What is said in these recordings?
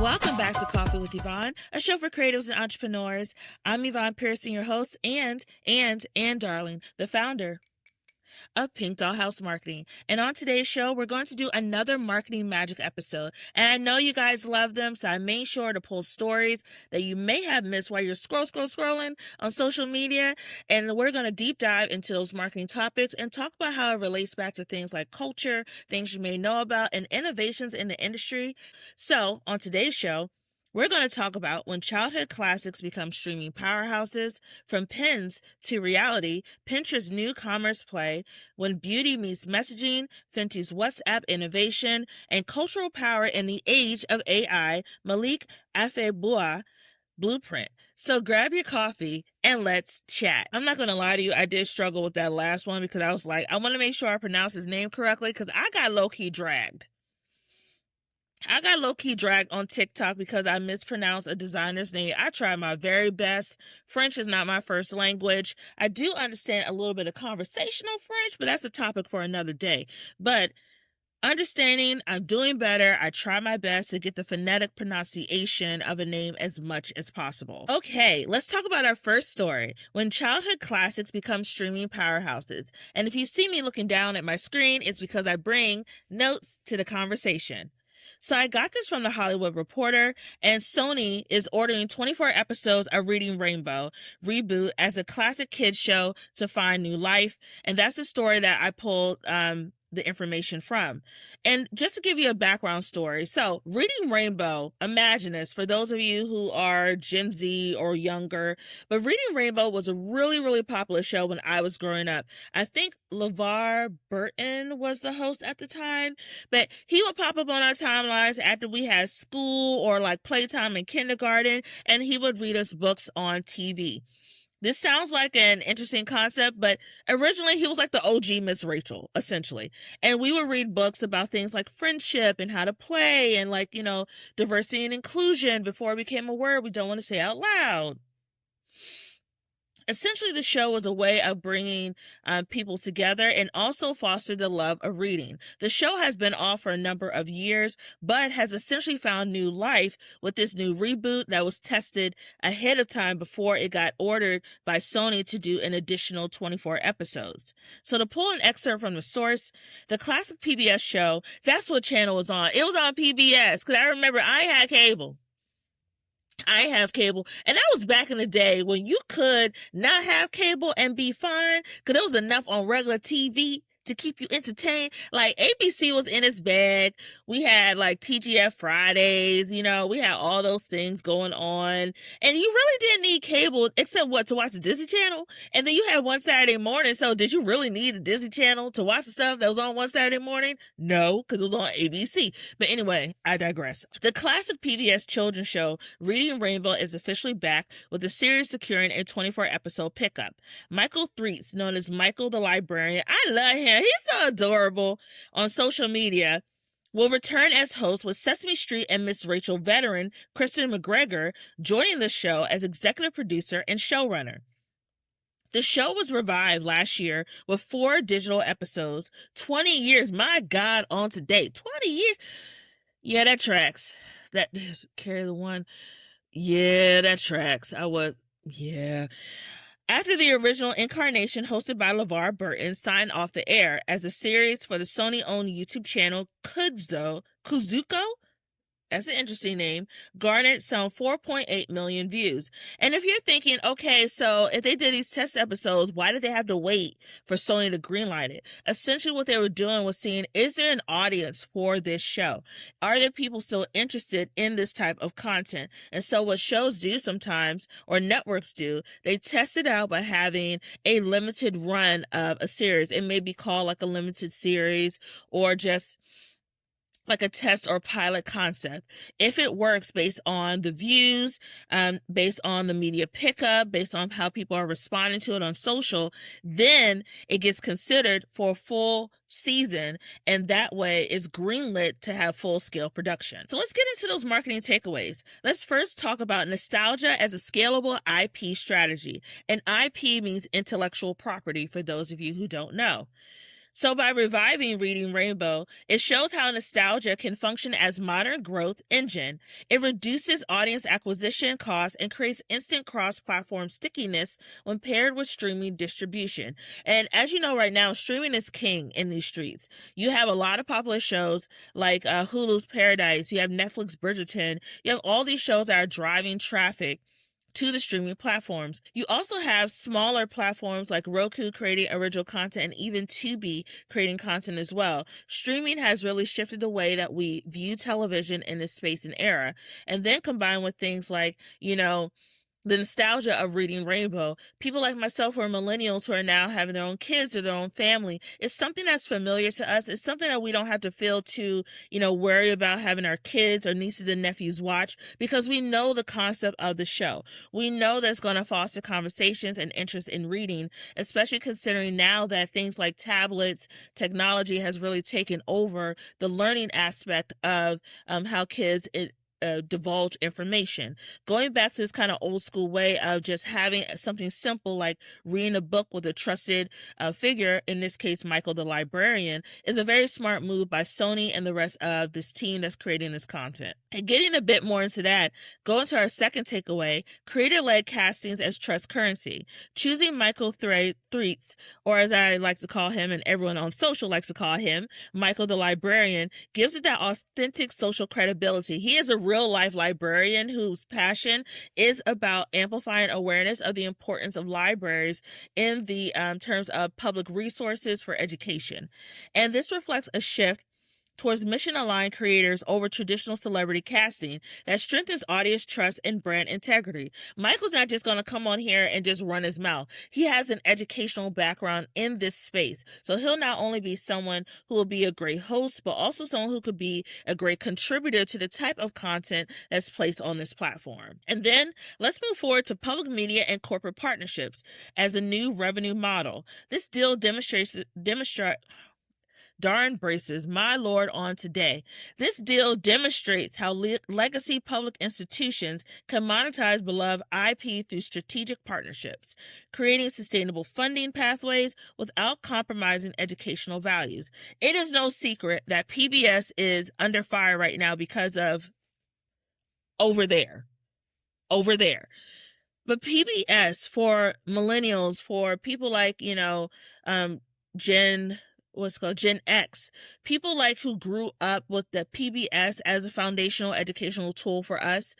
Welcome back to Coffee with Yvonne, a show for creatives and entrepreneurs. I'm Yvonne Pearson, your host, and darling, the founder of Pink Dollhouse Marketing. And on today's show, we're going to do another marketing magic episode. And I know you guys love them, so I made sure to pull stories that you may have missed while you're scrolling on social media. And we're going to deep dive into those marketing topics and talk about how it relates back to things like culture, things you may know about, and innovations in the industry. So on today's show, we're going to talk about when childhood classics become streaming powerhouses, from pins to reality, Pinterest's new commerce play, when beauty meets messaging, Fenty's WhatsApp innovation, and cultural power in the age of AI, Malik Afebua blueprint. So grab your coffee and let's chat. I'm not going to lie to you, I did struggle with that last one because I was like, I want to make sure I pronounce his name correctly because I got low-key dragged. On TikTok because I mispronounced a designer's name. I tried my very best. French is not my first language. I do understand a little bit of conversational French, but that's a topic for another day. But understanding, I'm doing better. I try my best to get the phonetic pronunciation of a name as much as possible. Okay, let's talk about our first story, when childhood classics become streaming powerhouses. And if you see me looking down at my screen, it's because I bring notes to the conversation. So I got this from the Hollywood Reporter, and Sony is ordering 24 episodes of Reading Rainbow reboot as a classic kids show to find new life. And that's the story that I pulled the information from. And just to give you a background story, so Reading Rainbow, imagine this for those of you who are Gen Z or younger, but Reading Rainbow was a really, really popular show when I was growing up. I think LeVar Burton was the host at the time, but he would pop up on our timelines after we had school or like playtime in kindergarten, and he would read us books on TV. This sounds like an interesting concept, but originally he was like the OG Miss Rachel, essentially. And we would read books about things like friendship and how to play and like, diversity and inclusion before it became a word we don't want to say out loud. Essentially, the show was a way of bringing people together and also fostered the love of reading. The show has been off for a number of years, but has essentially found new life with this new reboot that was tested ahead of time before it got ordered by Sony to do an additional 24 episodes. So to pull an excerpt from the source, the classic PBS show, that's what channel it was on. It was on PBS, because I remember I had cable. I have cable, and that was back in the day when you could not have cable and be fine because there was enough on regular TV to keep you entertained. Like ABC was in its bag. We had like TGF Fridays, we had all those things going on, and you really didn't need cable except to watch the Disney Channel. And then you had one Saturday morning. So did you really need the Disney Channel to watch the stuff that was on one Saturday morning? No, because it was on ABC. But anyway, I digress. The classic PBS children's show Reading Rainbow is officially back, with the series securing a 24 episode pickup. Michael Threets, known as Michael the Librarian, I love him. He's so adorable on social media, will return as host, with Sesame Street and Miss Rachel veteran Kristen McGregor joining the show as executive producer and showrunner. The show was revived last year with 4 digital episodes. 20 years, my God, on to date. 20 years. Yeah, that tracks. That carry the one. Yeah, that tracks. After the original incarnation, hosted by LeVar Burton, signed off the air as a series for the Sony-owned YouTube channel Kuzuko, that's an interesting name, garnered some 4.8 million views. And if you're thinking, okay, so if they did these test episodes, why did they have to wait for Sony to greenlight it? Essentially what they were doing was seeing, is there an audience for this show? Are there people still interested in this type of content? And so what shows do sometimes, or networks do, they test it out by having a limited run of a series. It may be called like a limited series, or just like a test or pilot concept. If it works based on the views, based on the media pickup, based on how people are responding to it on social, then it gets considered for a full season, and that way it's greenlit to have full-scale production. So let's get into those marketing takeaways. Let's first talk about nostalgia as a scalable IP strategy. And IP means intellectual property, for those of you who don't know. So, by reviving Reading Rainbow, it shows how nostalgia can function as modern growth engine. It reduces audience acquisition costs and creates instant cross-platform stickiness when paired with streaming distribution. And as you know, right now, streaming is king in these streets. You have a lot of popular shows like Hulu's Paradise. You have Netflix Bridgerton. You have all these shows that are driving traffic to the streaming platforms. You also have smaller platforms like Roku creating original content and even Tubi creating content as well. Streaming has really shifted the way that we view television in this space and era. And then combined with things like, the nostalgia of Reading Rainbow, people like myself who are millennials who are now having their own kids or their own family, it's something that's familiar to us. It's something that we don't have to feel too, worry about having our kids or nieces and nephews watch, because we know the concept of the show. We know that it's going to foster conversations and interest in reading, especially considering now that things like tablets, technology has really taken over the learning aspect of how kids divulge information. Going back to this kind of old school way of just having something simple like reading a book with a trusted figure, in this case Michael the librarian, is a very smart move by Sony and the rest of this team that's creating this content. And getting a bit more into that, going to our second takeaway, creator-led castings as trust currency. Choosing Michael Threets, or as I like to call him and everyone on social likes to call him, Michael the librarian, gives it that authentic social credibility. He is a real life librarian whose passion is about amplifying awareness of the importance of libraries in the terms of public resources for education. And this reflects a shift towards mission-aligned creators over traditional celebrity casting that strengthens audience trust and brand integrity. Michael's not just going to come on here and just run his mouth. He has an educational background in this space. So he'll not only be someone who will be a great host, but also someone who could be a great contributor to the type of content that's placed on this platform. And then let's move forward to public media and corporate partnerships as a new revenue model. This deal demonstrates darn braces, my lord, on today. This deal demonstrates how legacy public institutions can monetize beloved IP through strategic partnerships, creating sustainable funding pathways without compromising educational values. It is no secret that PBS is under fire right now because of over there. But PBS, for millennials, for people like, Gen X, people like who grew up with the PBS as a foundational educational tool for us,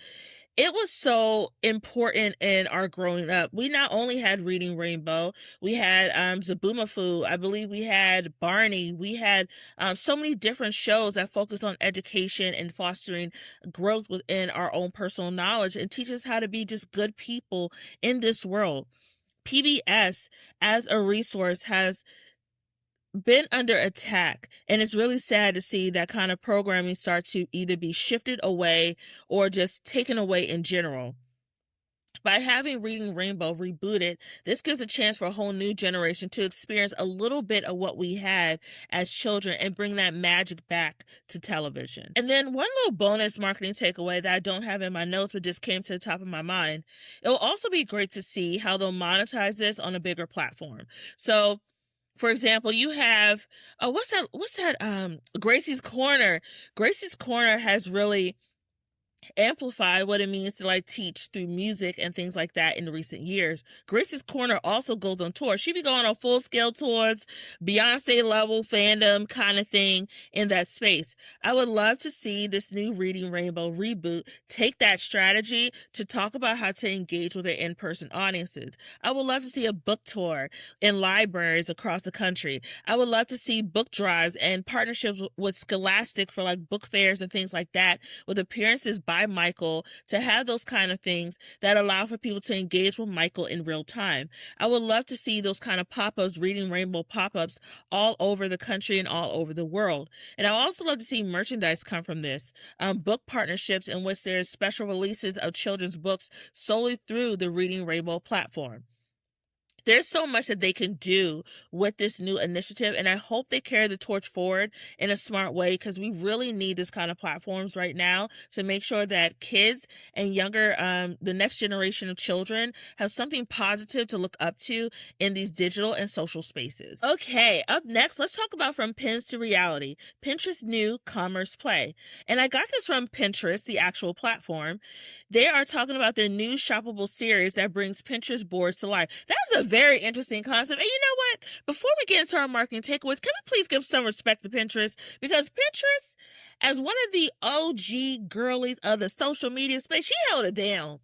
it was so important in our growing up. We not only had Reading Rainbow, we had Zaboomafoo, I believe we had Barney, we had so many different shows that focus on education and fostering growth within our own personal knowledge and teach us how to be just good people in this world. PBS as a resource has been under attack, and it's really sad to see that kind of programming start to either be shifted away or just taken away in general. By having Reading Rainbow rebooted, this gives a chance for a whole new generation to experience a little bit of what we had as children and bring that magic back to television. And then one little bonus marketing takeaway that I don't have in my notes but just came to the top of my mind. It will also be great to see how they'll monetize this on a bigger platform. So, for example, you have Gracie's Corner. Gracie's Corner has really amplify what it means to teach through music and things like that in recent years. Gracie's Corner also goes on tour. She be going on full-scale tours, Beyonce level fandom kind of thing in that space. I would love to see this new Reading Rainbow reboot take that strategy to talk about how to engage with their in-person audiences. I would love to see a book tour in libraries across the country. I would love to see book drives and partnerships with Scholastic for book fairs and things like that, with appearances by Michael, to have those kind of things that allow for people to engage with Michael in real time. I would love to see those kind of pop-ups, Reading Rainbow pop-ups, all over the country and all over the world. And I would also love to see merchandise come from this. Book partnerships in which there's special releases of children's books solely through the Reading Rainbow platform. There's so much that they can do with this new initiative, and I hope they carry the torch forward in a smart way, because we really need this kind of platforms right now to make sure that kids and younger, the next generation of children have something positive to look up to in these digital and social spaces. Okay, up next, let's talk about From Pins to Reality, Pinterest's new commerce play. And I got this from Pinterest, the actual platform. They are talking about their new shoppable series that brings Pinterest boards to life. That's a very interesting concept. And you know what? Before we get into our marketing takeaways, can we please give some respect to Pinterest? Because Pinterest, as one of the OG girlies of the social media space, she held it down.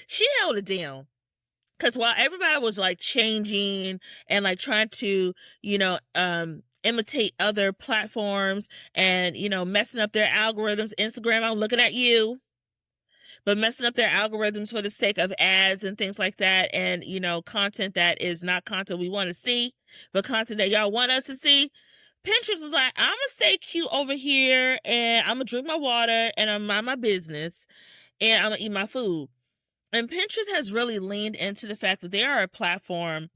She held it down. Because while everybody was like changing and like trying to, imitate other platforms and, messing up their algorithms, Instagram, I'm looking at you, but messing up their algorithms for the sake of ads and things like that, and content that is not content we want to see, but content that y'all want us to see. Pinterest was like, I'm gonna stay cute over here, and I'm gonna drink my water, and I'm mind my business, and I'm gonna eat my food. And Pinterest has really leaned into the fact that they are a platform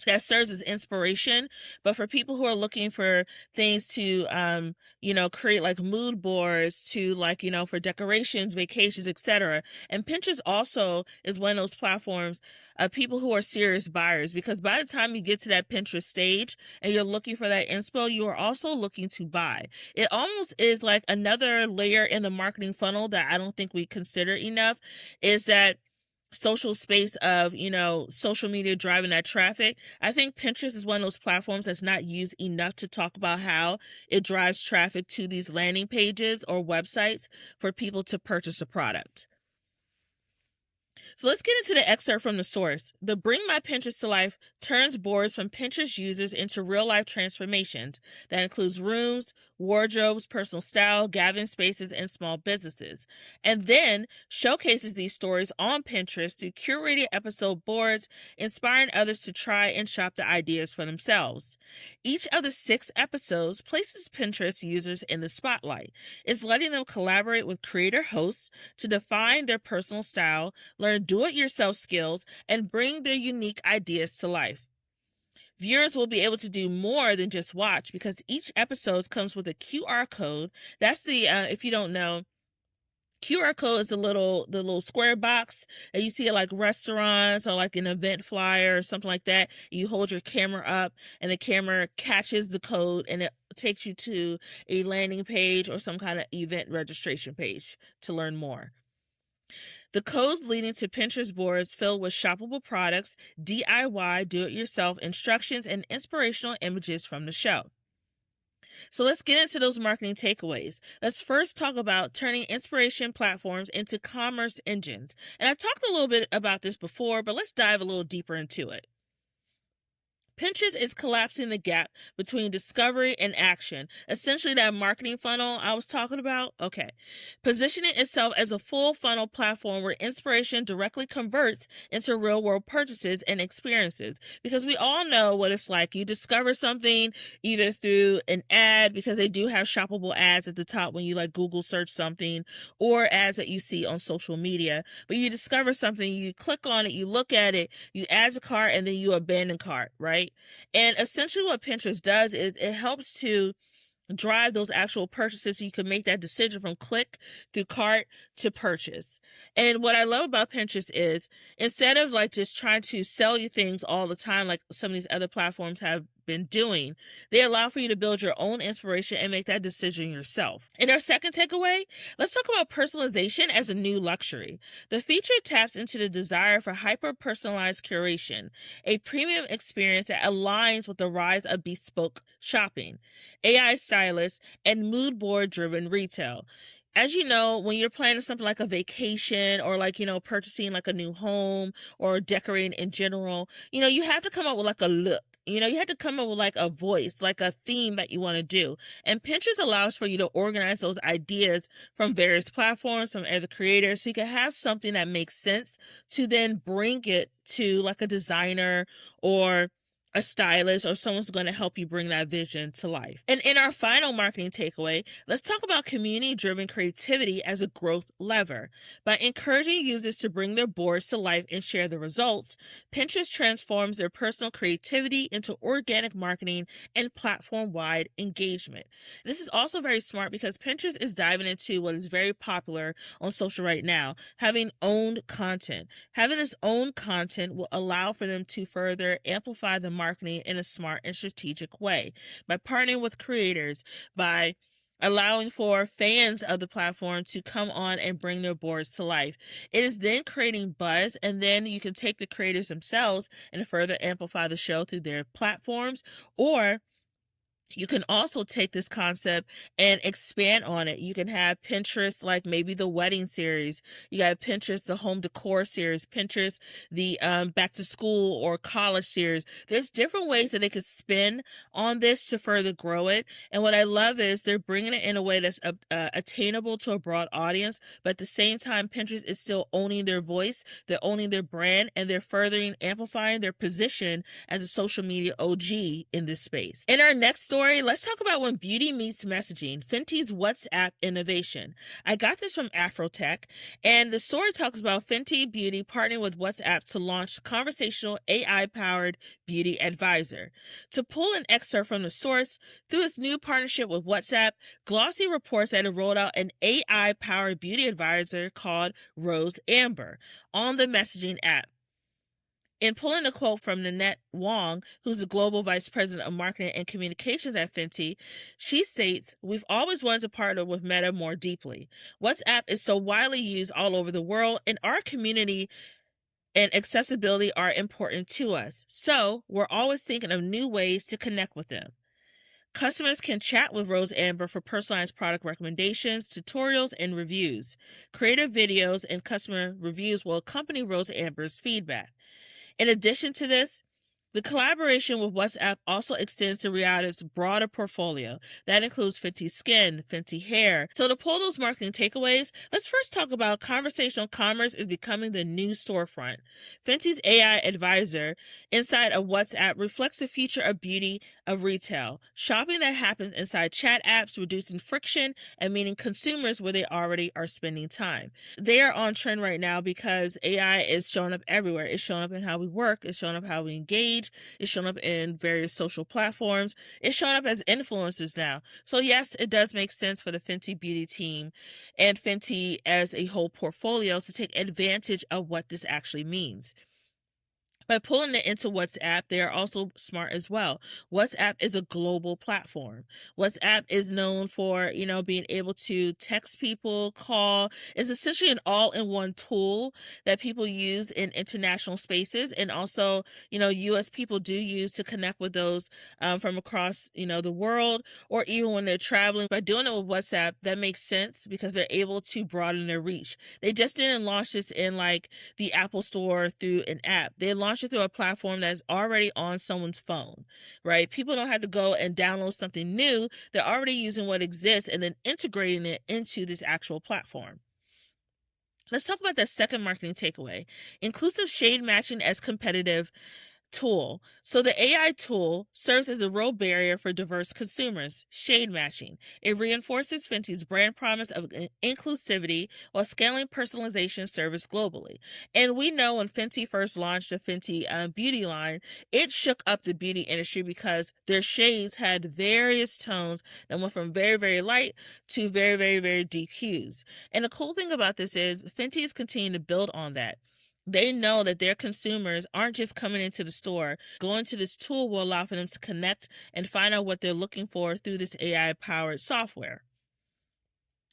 that serves as inspiration, but for people who are looking for things to, create like mood boards, to like, for decorations, vacations, etc. And Pinterest also is one of those platforms of people who are serious buyers, because by the time you get to that Pinterest stage and you're looking for that inspo, you are also looking to buy. It almost is like another layer in the marketing funnel that I don't think we consider enough, is that social space of, social media driving that traffic. I think Pinterest is one of those platforms that's not used enough to talk about how it drives traffic to these landing pages or websites for people to purchase a product. So let's get into the excerpt from the source. The Bring My Pinterest to Life turns boards from Pinterest users into real-life transformations that includes rooms, wardrobes, personal style, gathering spaces, and small businesses. And then showcases these stories on Pinterest through curated episode boards, inspiring others to try and shop the ideas for themselves. Each of the 6 episodes places Pinterest users in the spotlight. It's letting them collaborate with creator hosts to define their personal style, learn do-it-yourself skills, and bring their unique ideas to life. Viewers will be able to do more than just watch, because each episode comes with a QR code. That's the, if you don't know, QR code is the little square box that you see at like restaurants or like an event flyer or something like that. You hold your camera up and the camera catches the code and it takes you to a landing page or some kind of event registration page to learn more. The codes leading to Pinterest boards filled with shoppable products, DIY, do-it-yourself instructions, and inspirational images from the show. So let's get into those marketing takeaways. Let's first talk about turning inspiration platforms into commerce engines. And I talked a little bit about this before, but let's dive a little deeper into it. Pinterest is collapsing the gap between discovery and action. Essentially, that marketing funnel I was talking about, positioning itself as a full funnel platform where inspiration directly converts into real world purchases and experiences. Because we all know what it's like. You discover something either through an ad, because they do have shoppable ads at the top when you like Google search something, or ads that you see on social media. But you discover something, you click on it, you look at it, you add to cart, and then you abandon cart, right? And essentially what Pinterest does is it helps to drive those actual purchases so you can make that decision from click through cart to purchase. And what I love about Pinterest is, instead of like just trying to sell you things all the time like some of these other platforms have been doing, they allow for you to build your own inspiration and make that decision yourself. In our second takeaway, let's talk about personalization as a new luxury. The feature taps into the desire for hyper-personalized curation, a premium experience that aligns with the rise of bespoke shopping, AI stylists, and mood board driven retail. As you know, when you're planning something like a vacation or like, purchasing like a new home or decorating in general, you have to come up with like a look. You have to come up with like a voice, like a theme that you want to do. And Pinterest allows for you to organize those ideas from various platforms, from other creators, so you can have something that makes sense to then bring it to like a designer or a stylist or someone's going to help you bring that vision to life. And in our final marketing takeaway, let's talk about community-driven creativity as a growth lever. By encouraging users to bring their boards to life and share the results, Pinterest transforms their personal creativity into organic marketing and platform-wide engagement. This is also very smart because Pinterest is diving into what is very popular on social right now, having owned content. Having this owned content will allow for them to further amplify the marketing in a smart and strategic way by partnering with creators, by allowing for fans of the platform to come on and bring their boards to life. It is then creating buzz, and then you can take the creators themselves and further amplify the show through their platforms, or you can also take this concept and expand on it. You can have Pinterest, like maybe the wedding series. You got Pinterest, the home decor series, Pinterest, the back to school or college series. There's different ways that they could spin on this to further grow it. And what I love is they're bringing it in a way that's attainable to a broad audience, but at the same time, Pinterest is still owning their voice, they're owning their brand, and they're furthering, amplifying their position as a social media OG in this space. In our next story, let's talk about when beauty meets messaging, Fenty's WhatsApp innovation. I got this from Afrotech, and the story talks about Fenty Beauty partnering with WhatsApp to launch Conversational AI-powered beauty advisor. To pull an excerpt from the source, through its new partnership with WhatsApp, Glossy reports that it rolled out an AI-powered beauty advisor called Rose Amber on the messaging app. In pulling a quote from Nanette Wong, who's the Global Vice President of Marketing and Communications at Fenty, she states, "We've always wanted to partner with Meta more deeply. WhatsApp is so widely used all over the world, and our community and accessibility are important to us. So we're always thinking of new ways to connect with them. Customers can chat with Rose Amber for personalized product recommendations, tutorials, and reviews. Creative videos and customer reviews will accompany Rose Amber's feedback. In addition to this, the collaboration with WhatsApp also extends to Rihanna's broader portfolio. That includes Fenty Skin, Fenty Hair. So to pull those marketing takeaways, let's first talk about conversational commerce is becoming the new storefront. Fenty's AI advisor inside of WhatsApp reflects the future of beauty of retail. Shopping that happens inside chat apps, reducing friction and meeting consumers where they already are spending time. They are on trend right now because AI is showing up everywhere. It's showing up in how we work. It's showing up how we engage. It's shown up in various social platforms. It's shown up as influencers now. So yes, it does make sense for the Fenty Beauty team and Fenty as a whole portfolio to take advantage of what this actually means. By pulling it into WhatsApp, they are also smart as well. WhatsApp is a global platform. WhatsApp is known for, being able to text people, call. It's essentially an all-in-one tool that people use in international spaces. And also, U.S. people do use to connect with those from across, the world, or even when they're traveling. By doing it with WhatsApp, that makes sense because they're able to broaden their reach. They just didn't launch this in like the Apple Store through an app. They launched it through a platform that's already on someone's phone, right? People don't have to go and download something new. They're already using what exists and then integrating it into this actual platform. Let's talk about the second marketing takeaway: inclusive shade matching as competitive tool. So the AI tool serves as a real barrier for diverse consumers, shade matching. It reinforces Fenty's brand promise of inclusivity while scaling personalization service globally. And we know when Fenty first launched the Fenty Beauty line, it shook up the beauty industry because their shades had various tones that went from very, very light to very, very, very deep hues. And the cool thing about this is Fenty is continuing to build on that. They know that their consumers aren't just coming into the store. Going to this tool will allow for them to connect and find out what they're looking for through this AI-powered software.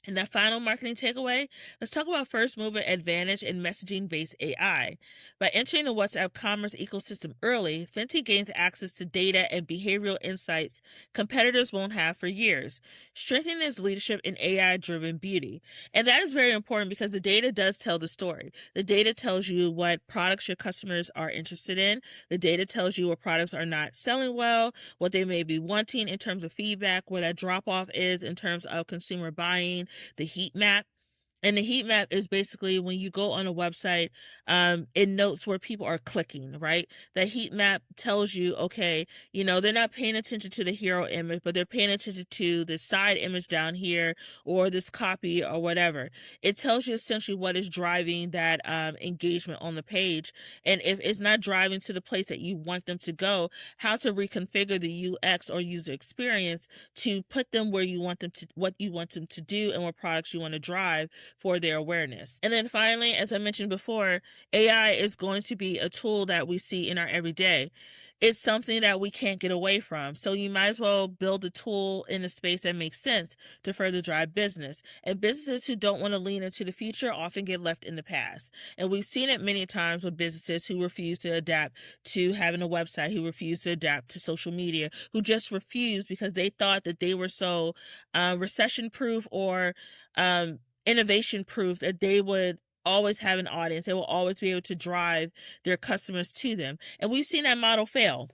And that final marketing takeaway, let's talk about first mover advantage in messaging-based AI. By entering the WhatsApp commerce ecosystem early, Fenty gains access to data and behavioral insights competitors won't have for years, strengthening its leadership in AI-driven beauty. And that is very important because the data does tell the story. The data tells you what products your customers are interested in. The data tells you what products are not selling well, what they may be wanting in terms of feedback, where that drop-off is in terms of consumer buying, the heat map. And the heat map is basically when you go on a website, it notes where people are clicking, right? The heat map tells you, okay, they're not paying attention to the hero image, but they're paying attention to the side image down here or this copy or whatever. It tells you essentially what is driving that engagement on the page. And if it's not driving to the place that you want them to go, how to reconfigure the UX or user experience to put them where you want them to, what you want them to do, and what products you want to drive for their awareness. And then finally, as I mentioned before, AI is going to be a tool that we see in our everyday. It's something that we can't get away from. So you might as well build a tool in a space that makes sense to further drive business. And businesses who don't want to lean into the future often get left in the past. And we've seen it many times with businesses who refuse to adapt to having a website, who refuse to adapt to social media, who just refuse because they thought that they were so recession proof or innovation proof that they would always have an audience. They will always be able to drive their customers to them. And we've seen that model fail.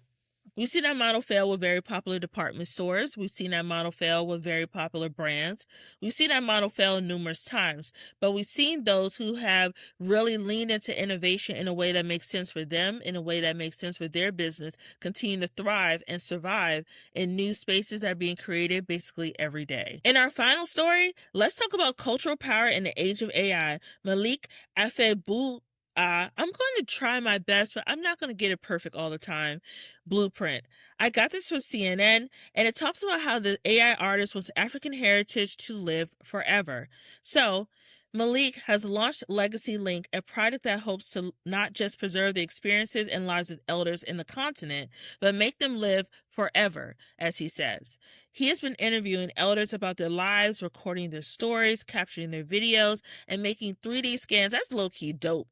We've seen that model fail with very popular department stores. We've seen that model fail with very popular brands. We've seen that model fail numerous times. But we've seen those who have really leaned into innovation in a way that makes sense for them, in a way that makes sense for their business, continue to thrive and survive in new spaces that are being created basically every day. In our final story, let's talk about cultural power in the age of AI. Malik Afebu, I'm going to try my best, but I'm not going to get it perfect all the time. Blueprint. I got this from CNN, and it talks about how the AI artist wants African heritage to live forever. So, Malik has launched Legacy Link, a project that hopes to not just preserve the experiences and lives of elders in the continent, but make them live forever, as he says. He has been interviewing elders about their lives, recording their stories, capturing their videos, and making 3D scans. That's low-key dope,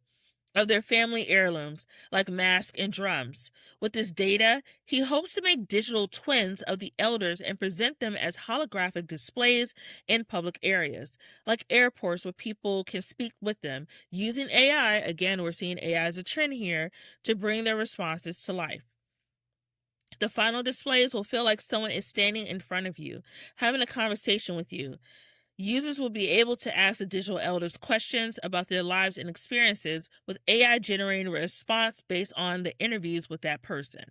of their family heirlooms, like masks and drums. With this data, he hopes to make digital twins of the elders and present them as holographic displays in public areas, like airports where people can speak with them, using AI, again, we're seeing AI as a trend here, to bring their responses to life. The final displays will feel like someone is standing in front of you, having a conversation with you. Users will be able to ask the digital elders questions about their lives and experiences, with AI generating a response based on the interviews with that person.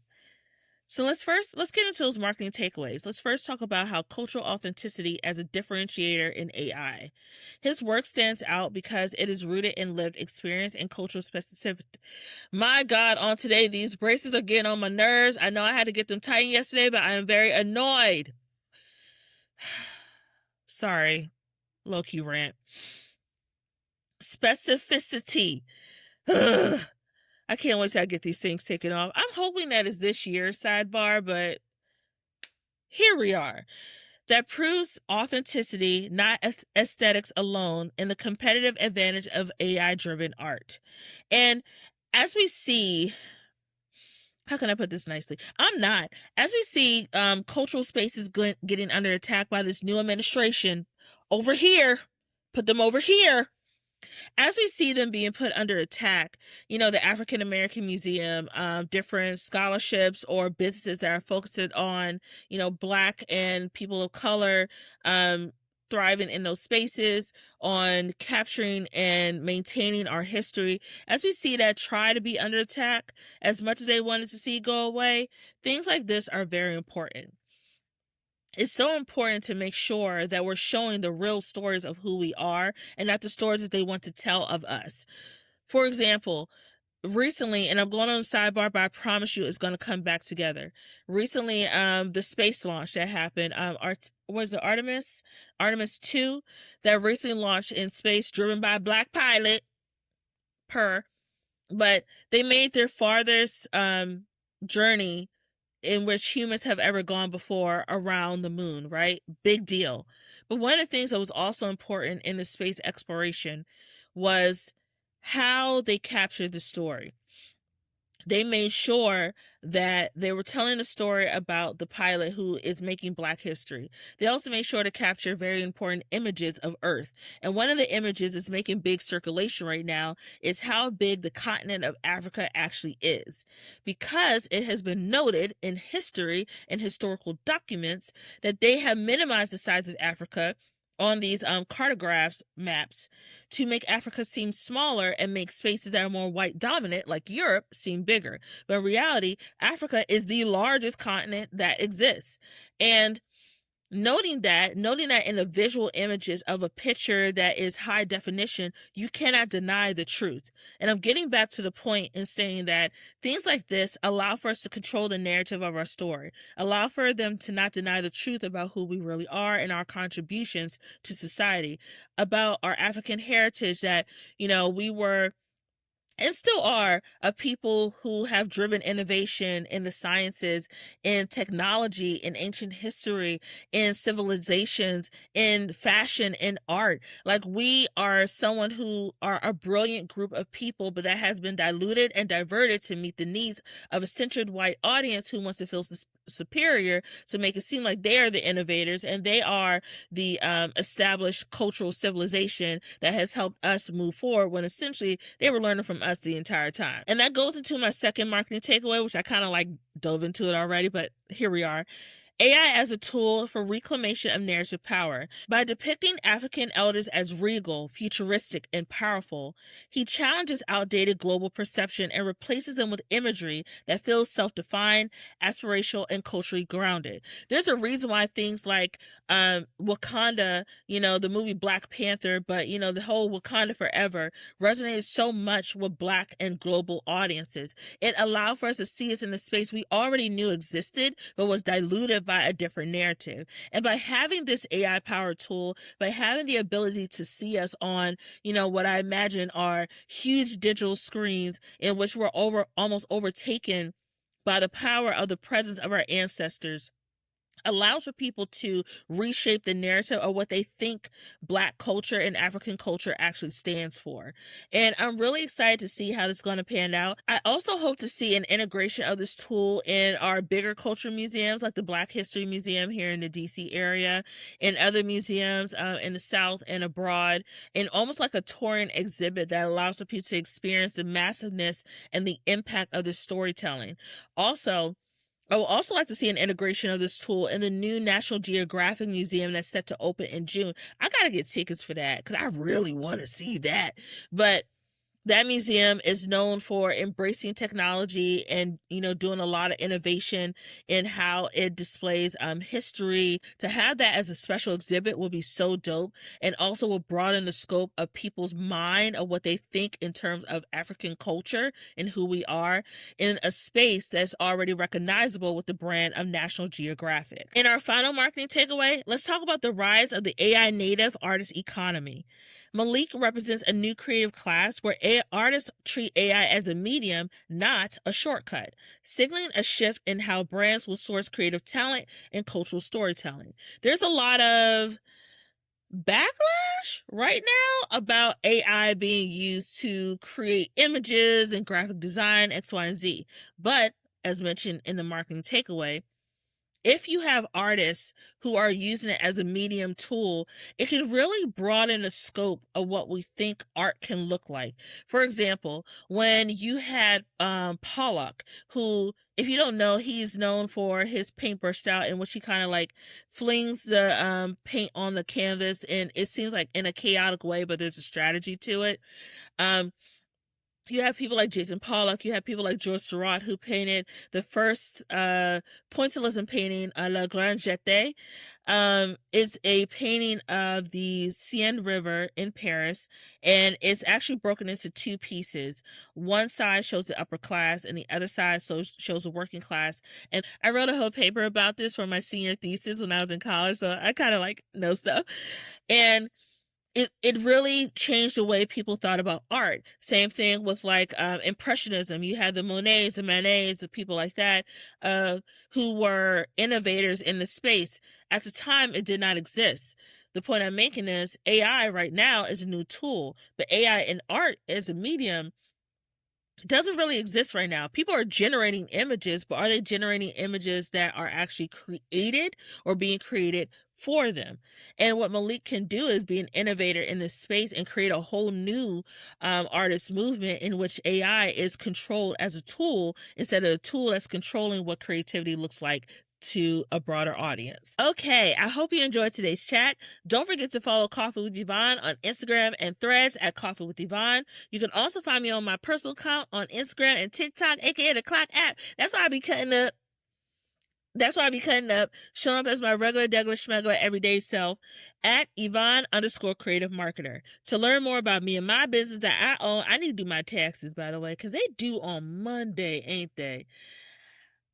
So let's get into those marketing takeaways. Let's first talk about how cultural authenticity as a differentiator in AI. His work stands out because it is rooted in lived experience and cultural specificity. My God, on today, these braces are getting on my nerves. I know I had to get them tightened yesterday, but I am very annoyed. Sorry. Low-key rant. Specificity. Ugh. I can't wait till I get these things taken off. I'm hoping that is this year's sidebar, but here we are. That proves authenticity, not aesthetics alone, and the competitive advantage of AI-driven art. And as we see, how can I put this nicely? As we see cultural spaces getting under attack by this new administration, over here, put them over here. As we see them being put under attack, the African American Museum, different scholarships or businesses that are focused on, Black and people of color, thriving in those spaces, on capturing and maintaining our history. As we see that try to be under attack as much as they wanted to see go away, things like this are very important. It's so important to make sure that we're showing the real stories of who we are and not the stories that they want to tell of us. For example, recently, and I'm going on a sidebar, but I promise you it's going to come back together. Recently, the space launch that happened, was it Artemis 2, that recently launched in space, driven by a Black pilot, but they made their farthest journey in which humans have ever gone before around the moon, right? Big deal. But one of the things that was also important in the space exploration was how they captured the story. They made sure that they were telling a story about the pilot who is making Black history. They also made sure to capture very important images of Earth. And one of the images that's making big circulation right now is how big the continent of Africa actually is. Because it has been noted in history and historical documents that they have minimized the size of Africa on these cartographs maps to make Africa seem smaller and make spaces that are more white dominant, like Europe, seem bigger. But in reality, Africa is the largest continent that exists. And noting that in the visual images of a picture that is high definition, you cannot deny the truth. And I'm getting back to the point in saying that things like this allow for us to control the narrative of our story, allow for them to not deny the truth about who we really are and our contributions to society, about our African heritage, that, we were and still are a people who have driven innovation in the sciences, in technology, in ancient history, in civilizations, in fashion, in art. Like, we are someone who are a brilliant group of people, but that has been diluted and diverted to meet the needs of a centered white audience who wants to feel superior, to make it seem like they are the innovators and they are the established cultural civilization that has helped us move forward, when essentially they were learning from us the entire time. And that goes into my second marketing takeaway, which I kind of like dove into it already, but here we are. AI as a tool for reclamation of narrative power. By depicting African elders as regal, futuristic, and powerful, he challenges outdated global perception and replaces them with imagery that feels self-defined, aspirational, and culturally grounded. There's a reason why things like Wakanda, the movie Black Panther, but the whole Wakanda Forever resonated so much with Black and global audiences. It allowed for us to see us in a space we already knew existed, but was diluted by a different narrative. And by having this AI powered tool, by having the ability to see us on, what I imagine are huge digital screens in which we're almost overtaken by the power of the presence of our ancestors, allows for people to reshape the narrative of what they think Black culture and African culture actually stands for. And I'm really excited to see how this is going to pan out. I also hope to see an integration of this tool in our bigger culture museums, like the Black History Museum here in the DC area, in other museums in the South and abroad, and almost like a touring exhibit that allows for people to experience the massiveness and the impact of this storytelling. Also, I would also like to see an integration of this tool in the new National Geographic Museum that's set to open in June. I gotta get tickets for that because I really want to see that. But that museum is known for embracing technology and, doing a lot of innovation in how it displays history. To have that as a special exhibit will be so dope, and also will broaden the scope of people's mind of what they think in terms of African culture and who we are, in a space that's already recognizable with the brand of National Geographic. In our final marketing takeaway, let's talk about the rise of the AI native artist economy. Malik represents a new creative class where artists treat AI as a medium, not a shortcut, signaling a shift in how brands will source creative talent and cultural storytelling. There's a lot of backlash right now about AI being used to create images and graphic design, X, Y, and Z. But as mentioned in the marketing takeaway, if you have artists who are using it as a medium tool, it can really broaden the scope of what we think art can look like. For example, when you had Pollock, who, if you don't know, he's known for his paintbrush style in which he kind of like flings the paint on the canvas, and it seems like in a chaotic way, but there's a strategy to it. You have people like Jason Pollock, you have people like George Seurat, who painted the first pointillism painting, La Grande Jetée. It's a painting of the Seine River in Paris, and it's actually broken into two pieces. One side shows the upper class, and the other side shows the working class. And I wrote a whole paper about this for my senior thesis when I was in college, so I kind of like know stuff. And it really changed the way people thought about art. Same thing with like Impressionism. You had the Monets, the Manets, the people like that who were innovators in the space. At the time, it did not exist. The point I'm making is AI right now is a new tool, but AI in art as a medium doesn't really exist right now. People are generating images, but are they generating images that are actually created or being created for them? And what Malik can do is be an innovator in this space and create a whole new artist movement in which AI is controlled as a tool instead of a tool that's controlling what creativity looks like to a broader audience. Okay, I hope you enjoyed today's chat. Don't forget to follow Coffee with Yvonne on Instagram and Threads at Coffee with Yvonne. You can also find me on my personal account on Instagram and TikTok, aka the Clock app. That's why I be cutting up, showing up as my regular schmegular everyday self at Yvonne_creative marketer. To learn more about me and my business that I own, I need to do my taxes, by the way, because they due on Monday, ain't they?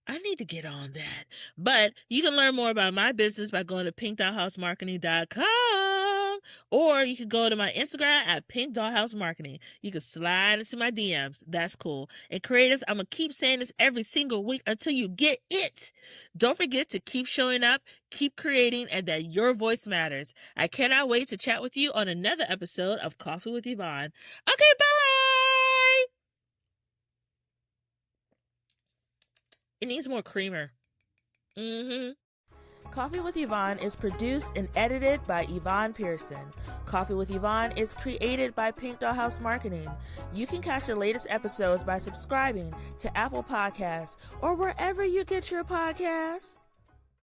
I need to get on that. But you can learn more about my business by going to pinkdollhousemarketing.com, or you can go to my Instagram at pinkdollhousemarketing. You can slide into my DMs. That's cool. And creators, I'm going to keep saying this every single week until you get it. Don't forget to keep showing up, keep creating, and that your voice matters. I cannot wait to chat with you on another episode of Coffee with Yvonne. Okay, bye! It needs more creamer. Coffee with Yvonne is produced and edited by Yvonne Pearson. Coffee with Yvonne is created by Pink Dollhouse Marketing. You can catch the latest episodes by subscribing to Apple Podcasts or wherever you get your podcasts.